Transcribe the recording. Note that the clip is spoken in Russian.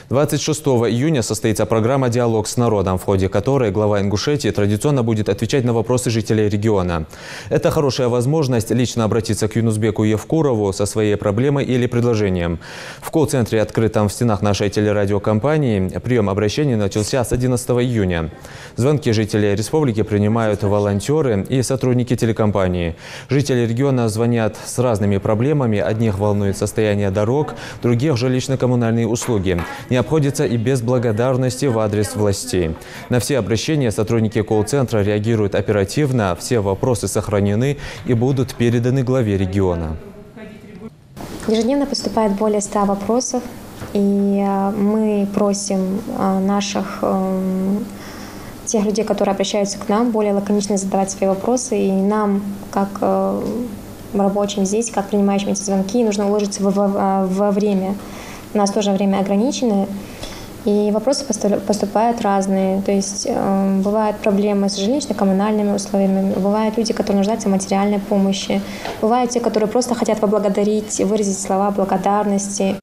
26 июня состоится программа «Диалог с народом», в ходе которой глава Ингушетии традиционно будет отвечать на вопросы жителей региона. Это хорошая возможность лично обратиться к Юнусбеку Евкурову со своей проблемой или предложением. В колл-центре, открытом в стенах нашей телерадиокомпании, прием обращений начался с 11 июня. Звонки жителей республики принимают волонтеры и сотрудники телекомпании. Жители региона звонят с разными проблемами. Одних волнует состояние дорог, других – жилищно-коммунальные услуги. Не обходится и без благодарности в адрес властей. На все обращения сотрудники колл-центра реагируют оперативно, все вопросы сохранены и будут переданы главе региона. Ежедневно поступает более 100 вопросов, и мы просим тех людей, которые обращаются к нам, более лаконично задавать свои вопросы. И нам, как рабочим здесь, как принимающим эти звонки, нужно уложиться во время. У нас тоже время ограничено, и вопросы поступают разные. То есть бывают проблемы с жилищно-коммунальными условиями, бывают люди, которые нуждаются в материальной помощи, бывают те, которые просто хотят поблагодарить, выразить слова благодарности.